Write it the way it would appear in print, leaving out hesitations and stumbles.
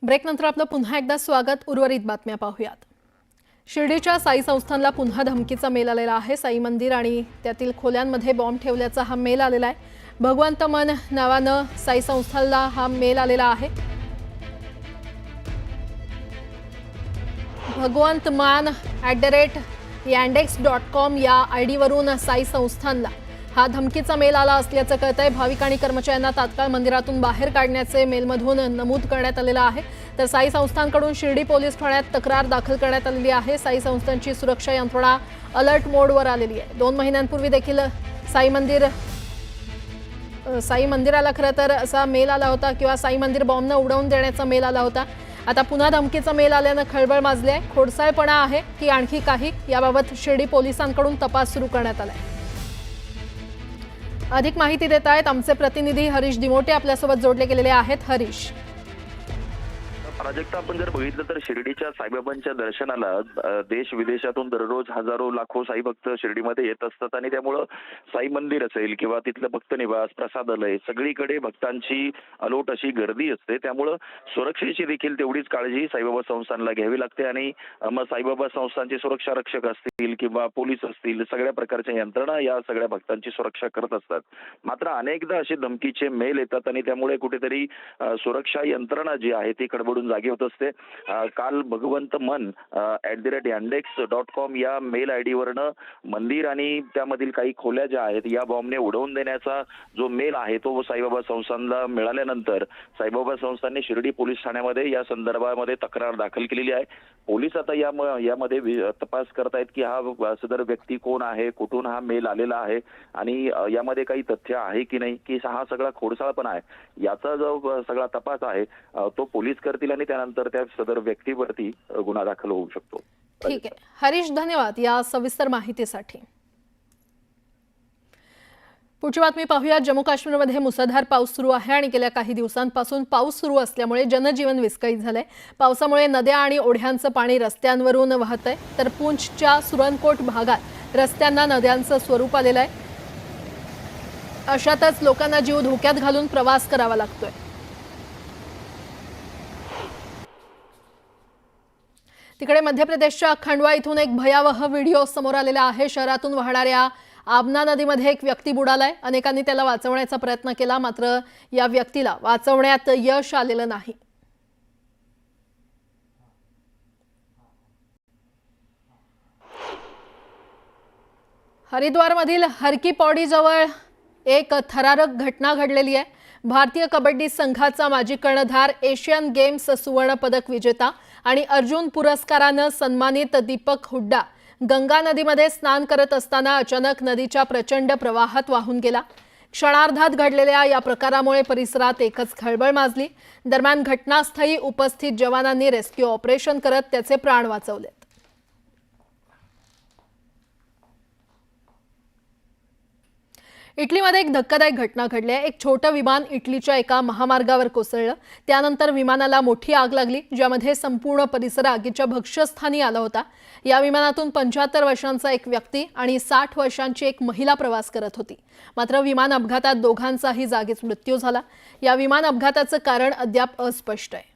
ब्रेकनंतर आपलं पुन्हा एकदा स्वागत। उर्वरित बातम्या पाहूयात। शिर्डीच्या साई संस्थानला पुन्हा धमकीचा मेल आलेला आहे। साई मंदिर आणि त्यातील खोल्यांमध्ये बॉम्ब ठेवल्याचा हा मेल आलेला आहे। भगवंत मन नावानं साई संस्थानला हा मेल आलेला आहे। भगवंतमान@yandex.com या आयडीवरून साई संस्थानला हा धमकीचा मेल आला असल्याचं कळतंय। भाविक आणि कर्मचाऱ्यांना तात्काळ मंदिरातून बाहेर काढण्याचे मेलमधून नमूद करण्यात आलेलं आहे। तर साई संस्थानकडून शिर्डी पोलीस ठाण्यात तक्रार दाखल करण्यात आलेली आहे। साई संस्थानची सुरक्षा यंत्रणा अलर्ट मोडवर आलेली आहे। 2 महिन्यांपूर्वी देखील साई मंदिराला खरं तर असा मेल आला होता किंवा साई मंदिर बॉम्बनं उडवून देण्याचा मेल आला होता। आता पुन्हा धमकीचा मेल आल्यानं खळबळ माजली आहे। खोडसाळपणा आहे की आणखी काही याबाबत शिर्डी पोलिसांकडून तपास सुरू करण्यात आलाय। अधिक माहिती देत आहेत आमचे प्रतिनिधी हरीश दिमोटे आपल्यासोबत जोडले गेलेले आहेत। हरीश, प्राजक्ता, आपण जर बघितलं तर शिर्डीच्या साईबाबांच्या दर्शनाला देश विदेशातून दररोज हजारो लाखो साई भक्त शिर्डीमध्ये येत असतात आणि त्यामुळं साई मंदिर असेल किंवा तिथलं भक्त निवास, प्रसादालय, सगळीकडे भक्तांची अलोट अशी गर्दी असते। त्यामुळं सुरक्षेची देखील तेवढीच काळजी साईबाबा संस्थानला घ्यावी लागते आणि मग साईबाबा संस्थानचे सुरक्षा रक्षक असतील किंवा पोलीस असतील, सगळ्या प्रकारच्या यंत्रणा या सगळ्या भक्तांची सुरक्षा करत असतात। मात्र अनेकदा असे धमकीचे मेल येतात आणि त्यामुळे कुठेतरी सुरक्षा यंत्रणा जी आहे ती खडबडून जागी होत असते। काल भगवंत मन @yandex.com या मेल आयडीवरनं मंदिर आणि त्यामधील काही खोल्या ज्या आहेत या बॉम्बने उडवून देण्याचा जो मेल आहे तो साईबाबा संस्थानला मिळाल्यानंतर साईबाबा संस्थानने शिर्डी पोलीस ठाण्यामध्ये या संदर्भामध्ये तक्रार दाखल केलेली आहे। पोलीस आता यामध्ये तपास करतायत की हा सदर व्यक्ती कोण आहे, कुठून हा मेल आलेला आहे आणि यामध्ये काही तथ्य आहे की नाही, की हा सगळा खोडसाळपणा आहे, याचा जो सगळा तपास आहे तो पोलीस करतील आणि त्यानंतर त्या सदर व्यक्तीवरती गुन्हा दाखल होऊ शकतो। ठीक आहे हरीश, धन्यवाद या सविस्तर माहितीसाठी। पुढची बातमी पाहूया। जम्मू काश्मीरमध्ये मुसळधार पाऊस सुरू आहे आणि गेल्या काही दिवसांपासून पाऊस सुरू असल्यामुळे जनजीवन विस्कळीत झालंय। पावसामुळे नद्या आणि ओढ्यांचं पाणी रस्त्यांवरून वाहतंय, तर पूंछच्या सुरनकोट भागात रस्त्यांना नद्यांचं स्वरूप आलेलं आहे। अशातच लोकांना जीव धोक्यात घालून प्रवास करावा लागतोय। तिकडे मध्य प्रदेशच्या खंडवा इथून एक भयावह व्हिडिओ समोर आलेला आहे। शहरातून वाहणाऱ्या आबना नदीमध्ये एक व्यक्ती बुडालाय। अनेकांनी त्याला वाचवण्याचा प्रयत्न केला, मात्र या व्यक्तीला वाचवण्यात यश आलेलं नाही। हरिद्वारमधील हर की पौड़ी जवळ एक थरारक घटना घडलेली आहे। भारतीय कबड्डी संघाचा माजी कर्णधार, एशियन गेम्स सुवर्ण पदक विजेता आणि अर्जुन पुरस्कारानं सन्मानित दीपक हुड्डा गंगा नदीमध्ये स्नान करत असताना अचानक नदीच्या प्रचंड प्रवाहात वाहून गेला। क्षणार्धात घडलेल्या या प्रकारामुळे परिसरात एकच खळबळ माजली। दरम्यान घटनास्थळी उपस्थित जवानांनी रेस्क्यू ऑपरेशन करत त्याचे प्राण वाचवले। इटलीमध्ये एक धक्कादायक घटना घडली आहे। एक छोटं विमान इटलीच्या एका महामार्गावर कोसळलं। त्यानंतर विमानाला मोठी आग लागली, ज्यामध्ये संपूर्ण परिसर आगीच्या भक्ष्यस्थानी आला होता। या विमानातून 75 वर्षांचा एक व्यक्ती आणि 60 वर्षांची एक महिला प्रवास करत होती। मात्र विमान अपघातात दोघांचाही जागीच मृत्यू झाला। या विमान अपघाताचं कारण अद्याप अस्पष्ट आहे।